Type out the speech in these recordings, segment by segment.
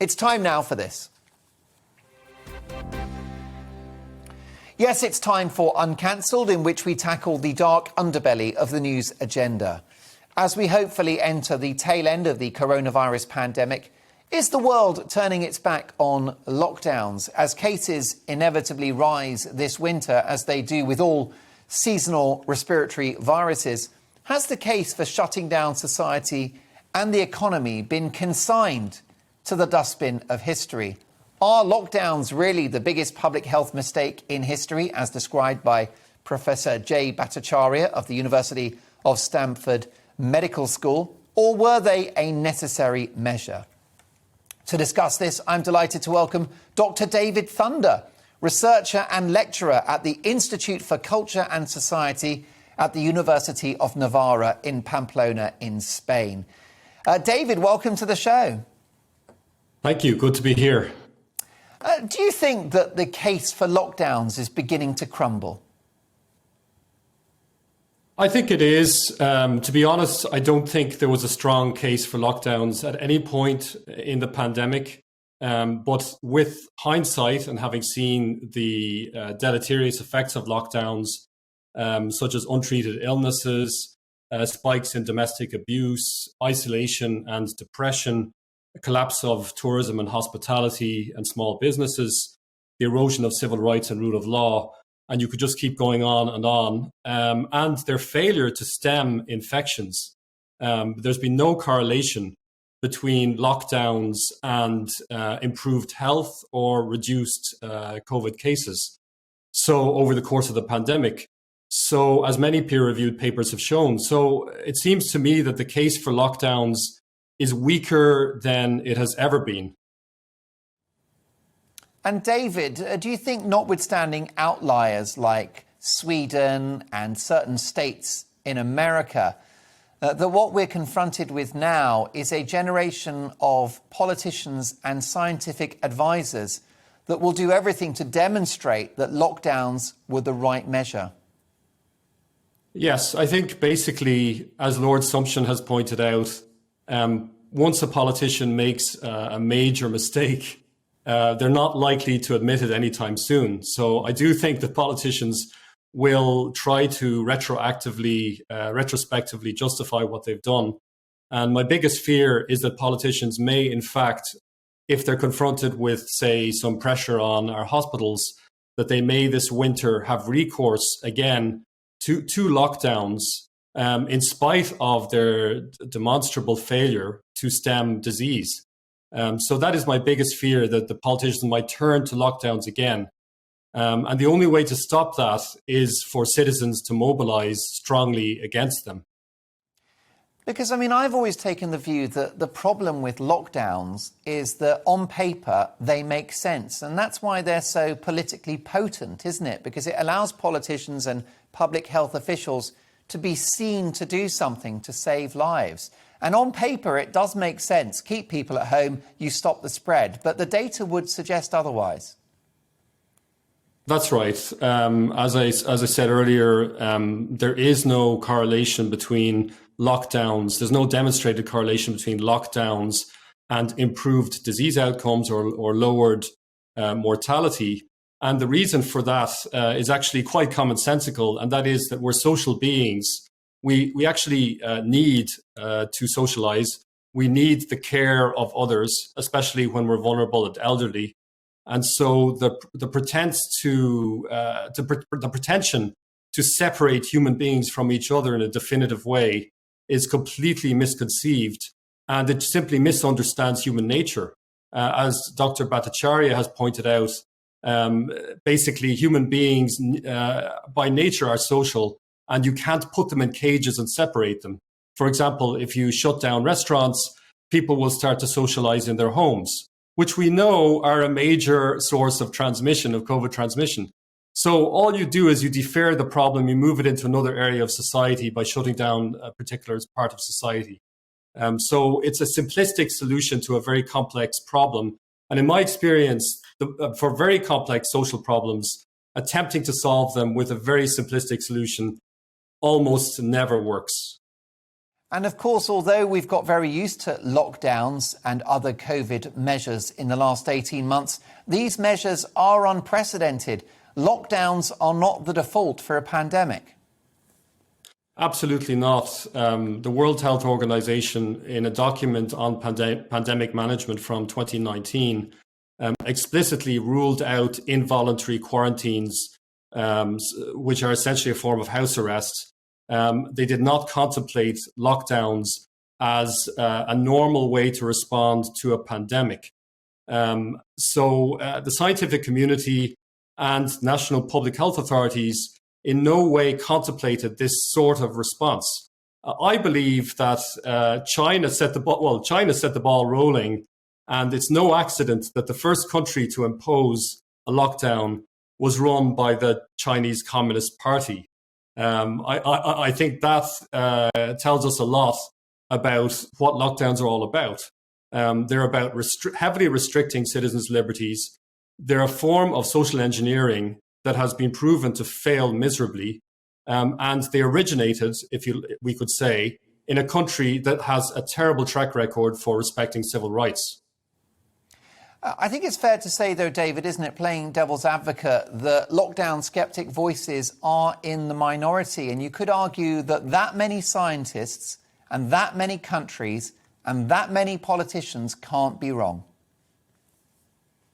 It's time now for this. Yes, it's time for Uncancelled, in which we tackle the dark underbelly of the news agenda. As we hopefully enter the tail end of the coronavirus pandemic, is the world turning its back on lockdowns as cases inevitably rise this winter, as they do with all seasonal respiratory viruses? Has the case for shutting down society and the economy been consigned to the dustbin of history? Are lockdowns really the biggest public health mistake in history, as described by Professor Jay Bhattacharya of the University of Stanford Medical School, or were they a necessary measure? To discuss this, I'm delighted to welcome Dr. David Thunder, researcher and lecturer at the Institute for Culture and Society at the University of Navarra in Pamplona in Spain. David, welcome to the show. Thank you. Good to be here. Do you think that the case for lockdowns is beginning to crumble? I think it is. To be honest, I don't think there was a strong case for lockdowns at any point in the pandemic. But with hindsight and having seen the deleterious effects of lockdowns, such as untreated illnesses, spikes in domestic abuse, isolation and depression, a collapse of tourism and hospitality and small businesses, the erosion of civil rights and rule of law, and you could just keep going on, and their failure to stem infections. There's been no correlation between lockdowns and improved health or reduced COVID cases. So over the course of the pandemic, so as many peer-reviewed papers have shown, so it seems to me that the case for lockdowns is weaker than it has ever been. And David, do you think, notwithstanding outliers like Sweden and certain states in America, that what we're confronted with now is a generation of politicians and scientific advisors that will do everything to demonstrate that lockdowns were the right measure? Yes, I think basically, as Lord Sumption has pointed out, once a politician makes a major mistake, they're not likely to admit it anytime soon. So I do think that politicians will try to retrospectively justify what they've done. And my biggest fear is that politicians may, in fact, if they're confronted with, say, some pressure on our hospitals, that they may this winter have recourse again to lockdowns, in spite of their demonstrable failure to stem disease. So that is my biggest fear, that the politicians might turn to lockdowns again. And the only way to stop that is for citizens to mobilize strongly against them. Because, I mean, I've always taken the view that the problem with lockdowns is that on paper they make sense. And that's why they're so politically potent, isn't it? Because it allows politicians and public health officials to be seen to do something to save lives. And on paper, it does make sense. Keep people at home, you stop the spread. But the data would suggest otherwise. That's right. As I said earlier, there is no correlation between lockdowns. There's no demonstrated correlation between lockdowns and improved disease outcomes or lowered mortality. And the reason for that is actually quite commonsensical, and that is that we're social beings. We actually need to socialize. We need the care of others, especially when we're vulnerable and elderly. And so the pretension to separate human beings from each other in a definitive way is completely misconceived, and it simply misunderstands human nature. As Dr. Bhattacharya has pointed out, basically human beings by nature are social, and you can't put them in cages and separate them. For example, if you shut down restaurants, people will start to socialize in their homes, which we know are a major source of transmission, of COVID transmission. So all you do is you defer the problem, you move it into another area of society by shutting down a particular part of society. So it's a simplistic solution to a very complex problem. And in my experience, for very complex social problems, attempting to solve them with a very simplistic solution almost never works. And of course, although we've got very used to lockdowns and other COVID measures in the last 18 months, these measures are unprecedented. Lockdowns are not the default for a pandemic. Absolutely not. The World Health Organization, in a document on pandemic management from 2019, explicitly ruled out involuntary quarantines, which are essentially a form of house arrest. They did not contemplate lockdowns as a normal way to respond to a pandemic. So the scientific community and national public health authorities in no way contemplated this sort of response. I believe that China set the ball rolling, and it's no accident that the first country to impose a lockdown was run by the Chinese Communist Party. I think that tells us a lot about what lockdowns are all about. They're about heavily restricting citizens' liberties. They're a form of social engineering that has been proven to fail miserably. And they originated, we could say, in a country that has a terrible track record for respecting civil rights. I think it's fair to say, though, David, isn't it, playing devil's advocate, that lockdown skeptic voices are in the minority. And you could argue that many scientists and that many countries and that many politicians can't be wrong.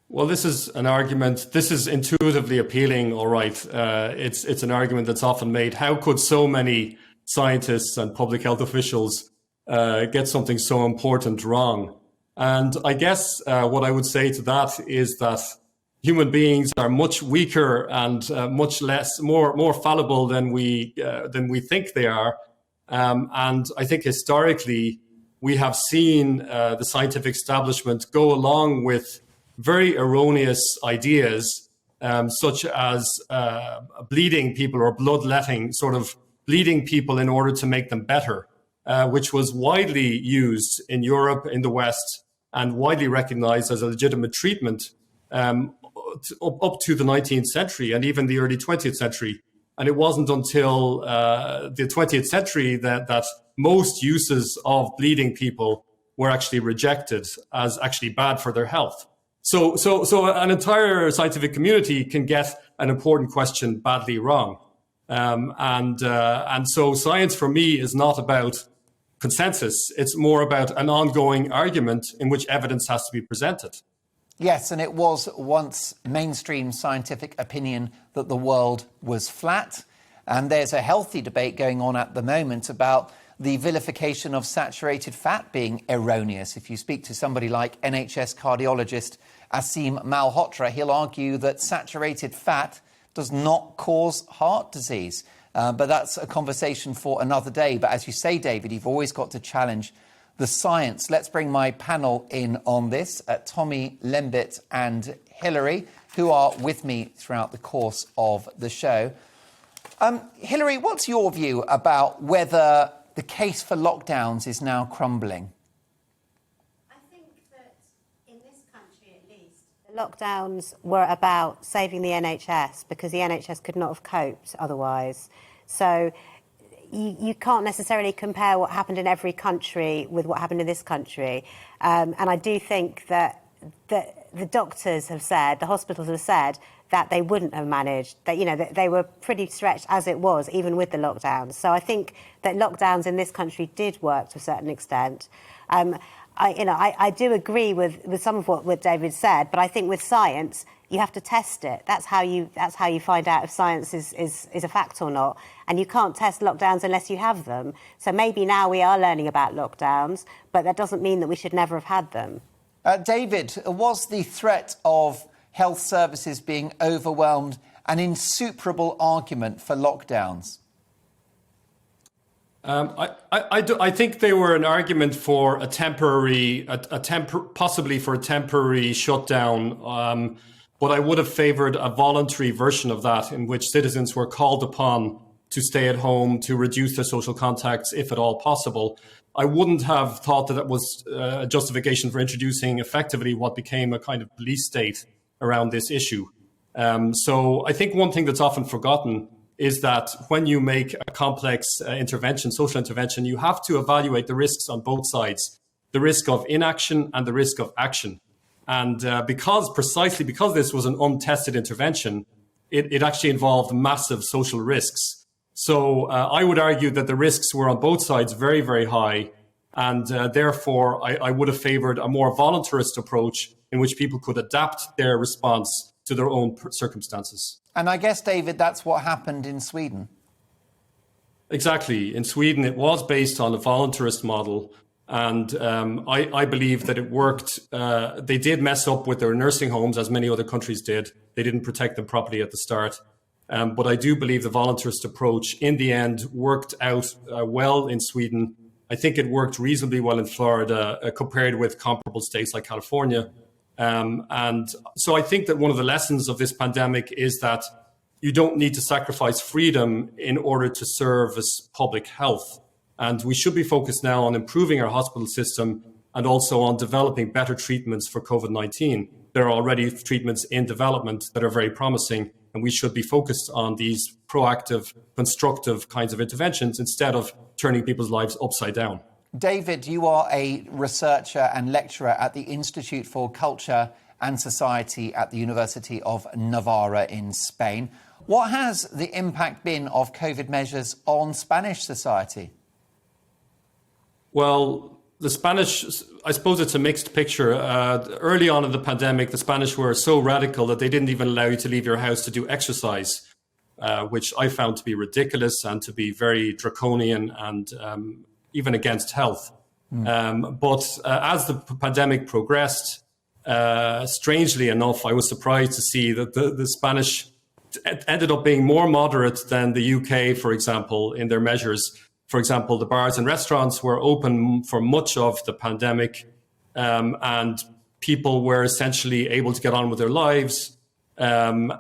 Well, this is an argument. This is intuitively appealing, all right. It's an argument that's often made. How could so many scientists and public health officials get something so important wrong? And I guess what I would say to that is that human beings are much weaker and more fallible than we think they are. And I think historically we have seen the scientific establishment go along with very erroneous ideas, such as bleeding people or bloodletting, sort of bleeding people in order to make them better, which was widely used in Europe, in the West, and widely recognized as a legitimate treatment up to the 19th century and even the early 20th century. And it wasn't until the 20th century that most uses of bleeding people were actually rejected as actually bad for their health. So an entire scientific community can get an important question badly wrong. And so science for me is not about consensus. It's more about an ongoing argument in which evidence has to be presented. Yes, and it was once mainstream scientific opinion that the world was flat. And there's a healthy debate going on at the moment about the vilification of saturated fat being erroneous. If you speak to somebody like NHS cardiologist Asim Malhotra, he'll argue that saturated fat does not cause heart disease. But that's a conversation for another day. But as you say, David, you've always got to challenge the science. Let's bring my panel in on this, Tommy Lembit and Hilary, who are with me throughout the course of the show. Hilary, what's your view about whether the case for lockdowns is now crumbling? I think that in this country, at least, the lockdowns were about saving the NHS because the NHS could not have coped otherwise. So you can't necessarily compare what happened in every country with what happened in this country. And I do think that the doctors have said, the hospitals have said, that they wouldn't have managed, that they were pretty stretched as it was, even with the lockdowns. So I think that lockdowns in this country did work to a certain extent. I do agree with some of what David said, but I think with science, you have to test it. That's how you find out if science is a fact or not. And you can't test lockdowns unless you have them. So maybe now we are learning about lockdowns, but that doesn't mean that we should never have had them. David, was the threat of health services being overwhelmed an insuperable argument for lockdowns? I think they were an argument for possibly for a temporary shutdown. But I would have favoured a voluntary version of that in which citizens were called upon to stay at home, to reduce their social contacts, if at all possible. I wouldn't have thought that was a justification for introducing effectively what became a kind of police state around this issue. So I think one thing that's often forgotten is that when you make a complex intervention, social intervention, you have to evaluate the risks on both sides, the risk of inaction and the risk of action. And precisely because this was an untested intervention, it actually involved massive social risks. So I would argue that the risks were on both sides very, very high. And therefore, I would have favoured a more voluntarist approach in which people could adapt their response to their own circumstances. And I guess, David, that's what happened in Sweden. Exactly. In Sweden, it was based on a voluntarist model. And I believe that it worked. They did mess up with their nursing homes, as many other countries did. They didn't protect them properly at the start. But I do believe the voluntarist approach, in the end, worked out well in Sweden. I think it worked reasonably well in Florida compared with comparable states like California. And so I think that one of the lessons of this pandemic is that you don't need to sacrifice freedom in order to service public health. And we should be focused now on improving our hospital system and also on developing better treatments for COVID-19. There are already treatments in development that are very promising, and we should be focused on these proactive, constructive kinds of interventions instead of turning people's lives upside down. David, you are a researcher and lecturer at the Institute for Culture and Society at the University of Navarra in Spain. What has the impact been of COVID measures on Spanish society? Well, the Spanish, I suppose it's a mixed picture. Early on in the pandemic, the Spanish were so radical that they didn't even allow you to leave your house to do exercise, which I found to be ridiculous and to be very draconian and even against health. But as the pandemic progressed, strangely enough, I was surprised to see that the Spanish ended up being more moderate than the UK, for example, in their measures. For example, the bars and restaurants were open for much of the pandemic, and people were essentially able to get on with their lives. And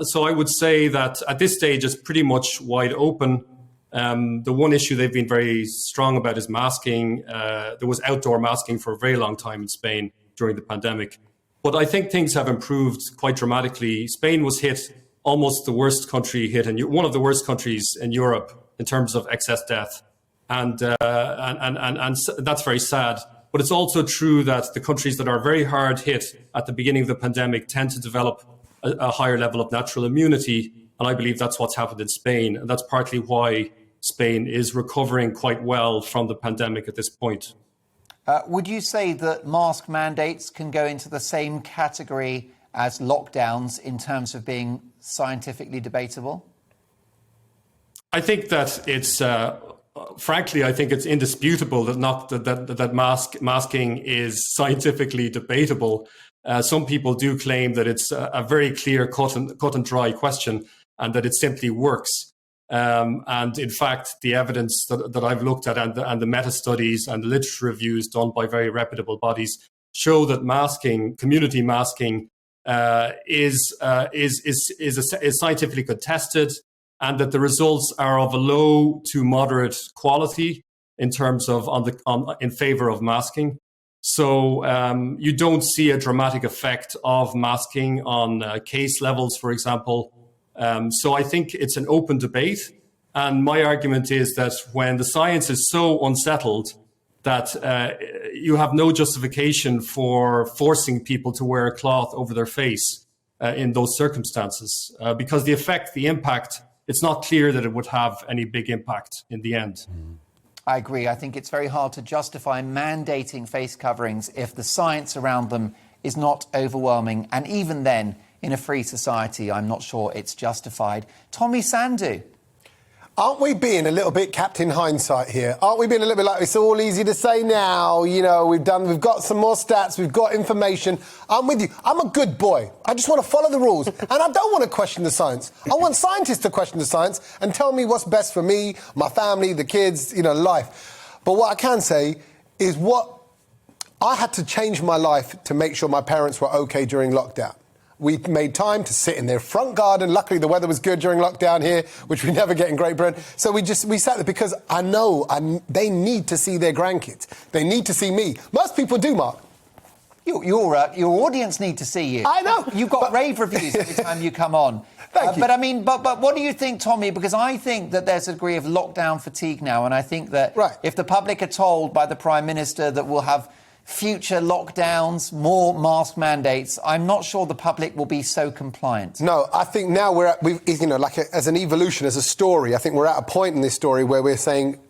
so I would say that at this stage, it's pretty much wide open. The one issue they've been very strong about is masking. There was outdoor masking for a very long time in Spain during the pandemic. But I think things have improved quite dramatically. Spain was hit almost the worst country hit, and one of the worst countries in Europe in terms of excess death. And that's very sad. But it's also true that the countries that are very hard hit at the beginning of the pandemic tend to develop a higher level of natural immunity. And I believe that's what's happened in Spain. And that's partly why Spain is recovering quite well from the pandemic at this point. Would you say that mask mandates can go into the same category as lockdowns in terms of being scientifically debatable? I think that it's, frankly, I think it's indisputable that masking is scientifically debatable. Some people do claim that it's a very clear cut and dry question and that it simply works. And in fact, the evidence that I've looked at and the meta-studies and the literature reviews done by very reputable bodies show that masking, community masking, is scientifically contested, and that the results are of a low to moderate quality in terms of in favor of masking. So you don't see a dramatic effect of masking on case levels, for example. So I think it's an open debate. And my argument is that when the science is so unsettled that you have no justification for forcing people to wear a cloth over their face in those circumstances, because the impact, it's not clear that it would have any big impact in the end. I agree. I think it's very hard to justify mandating face coverings if the science around them is not overwhelming. And even then, in a free society, I'm not sure it's justified. Tommy Sandu. Aren't we being a little bit Captain Hindsight here? Aren't we being a little bit like, it's all easy to say now, you know, we've got some more stats, we've got information. I'm with you. I'm a good boy. I just want to follow the rules. And I don't want to question the science. I want scientists to question the science and tell me what's best for me, my family, the kids, you know, life. But what I can say is I had to change my life to make sure my parents were okay during lockdown. We made time to sit in their front garden. Luckily, the weather was good during lockdown here, which we never get in Great Britain. So we sat there because I know they need to see their grandkids. They need to see me. Most people do, Mark. Your audience need to see you. I know. You've got rave reviews every time you come on. Thank you. But I mean, but what do you think, Tommy? Because I think that there's a degree of lockdown fatigue now, and I think that if the public are told by the Prime Minister that we'll have future lockdowns, more mask mandates, I'm not sure the public will be so compliant. No, I think now as an evolution, as a story, I think we're at a point in this story where we're saying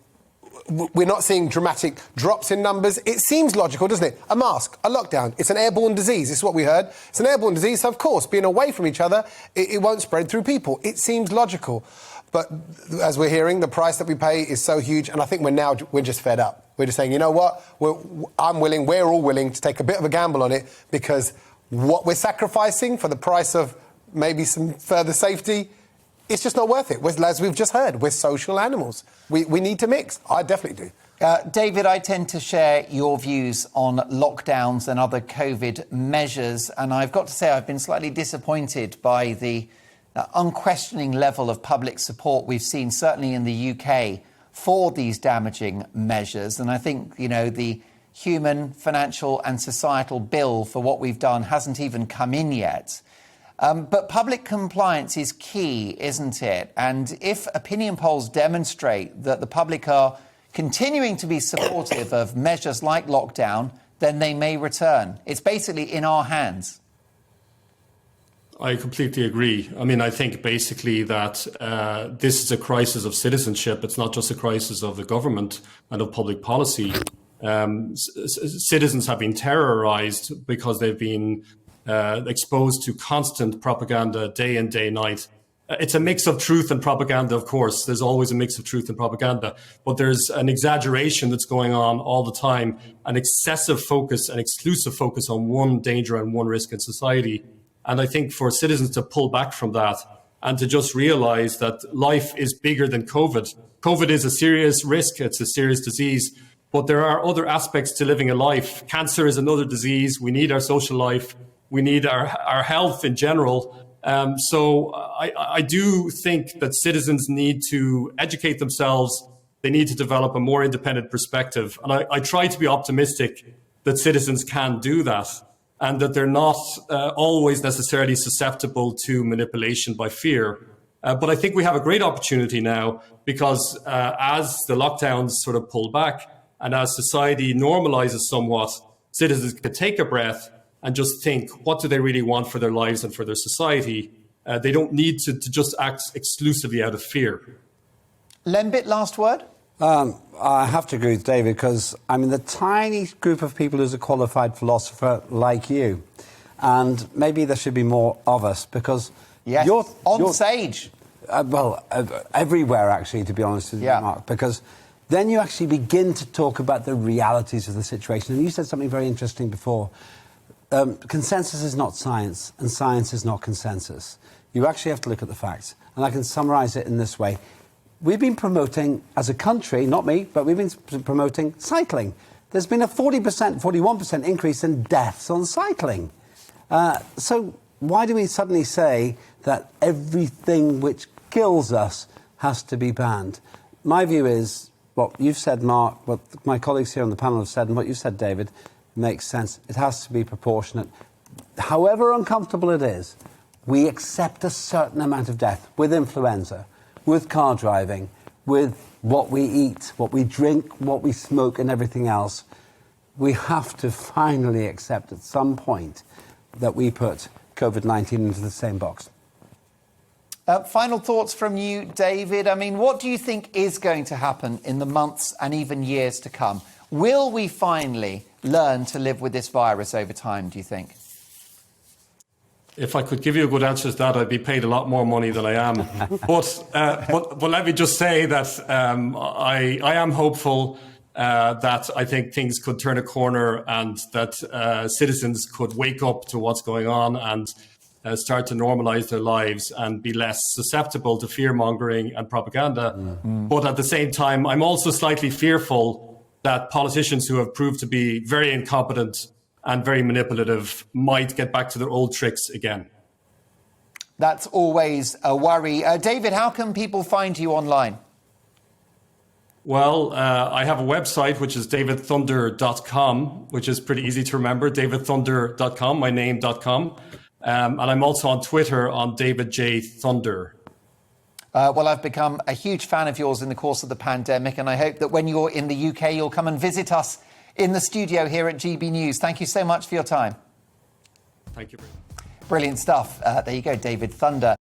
we're not seeing dramatic drops in numbers. It seems logical, doesn't it? A mask, a lockdown, it's an airborne disease. This is what we heard. It's an airborne disease, so of course, being away from each other, it won't spread through people. It seems logical. But as we're hearing, the price that we pay is so huge, and I think we're just fed up. We're just saying, you know what, we're all willing to take a bit of a gamble on it, because what we're sacrificing for the price of maybe some further safety, it's just not worth it. As we've just heard, we're social animals. We need to mix. I definitely do. David, I tend to share your views on lockdowns and other COVID measures, and I've got to say I've been slightly disappointed by the unquestioning level of public support we've seen, certainly in the UK, for these damaging measures. And I think, the human, financial and societal bill for what we've done hasn't even come in yet. But public compliance is key, isn't it? And if opinion polls demonstrate that the public are continuing to be supportive of measures like lockdown, then they may return. It's basically in our hands. I completely agree. I mean, I think basically that this is a crisis of citizenship. It's not just a crisis of the government and of public policy. Citizens have been terrorized because they've been exposed to constant propaganda day in, day night. It's a mix of truth and propaganda, of course. There's always a mix of truth and propaganda. But there's an exaggeration that's going on all the time, an excessive focus, an exclusive focus on one danger and one risk in society. And I think for citizens to pull back from that and to just realize that life is bigger than COVID. COVID is a serious risk. It's a serious disease. But there are other aspects to living a life. Cancer is another disease. We need our social life. We need our health in general. So I do think that citizens need to educate themselves. They need to develop a more independent perspective. And I try to be optimistic that citizens can do that, and that they're not always necessarily susceptible to manipulation by fear. But I think we have a great opportunity now, because as the lockdowns sort of pull back and as society normalizes somewhat, citizens can take a breath and just think, what do they really want for their lives and for their society? They don't need to just act exclusively out of fear. Lembit, last word? I have to agree with David, because the tiny group of people who's a qualified philosopher like you, and maybe there should be more of us, because you're on stage. Everywhere, actually, to be honest with you, Mark, because then you actually begin to talk about the realities of the situation. And you said something very interesting before. Consensus is not science, and science is not consensus. You actually have to look at the facts. And I can summarise it in this way. We've been promoting, as a country, not me, but we've been promoting cycling. There's been a 40%, 41% increase in deaths on cycling. So why do we suddenly say that everything which kills us has to be banned? My view is, what you've said, Mark, what my colleagues here on the panel have said, and what you said, David, makes sense. It has to be proportionate. However uncomfortable it is, we accept a certain amount of death with influenza, with car driving, with what we eat, what we drink, what we smoke and everything else. We have to finally accept at some point that we put COVID-19 into the same box. Final thoughts from you, David. What do you think is going to happen in the months and even years to come? Will we finally learn to live with this virus over time, do you think? If I could give you a good answer to that, I'd be paid a lot more money than I am. but let me just say that I am hopeful that I think things could turn a corner, and that citizens could wake up to what's going on and start to normalise their lives and be less susceptible to fear-mongering and propaganda. Mm-hmm. But at the same time, I'm also slightly fearful that politicians who have proved to be very incompetent and very manipulative might get back to their old tricks again. That's always a worry. David, how can people find you online? Well, I have a website, which is davidthunder.com, which is pretty easy to remember, davidthunder.com, my name.com. And I'm also on Twitter on David J. Thunder. Well, I've become a huge fan of yours in the course of the pandemic, and I hope that when you're in the UK, you'll come and visit us in the studio here at GB News. Thank you so much for your time. Thank you. Brilliant stuff. There you go, David Thunder.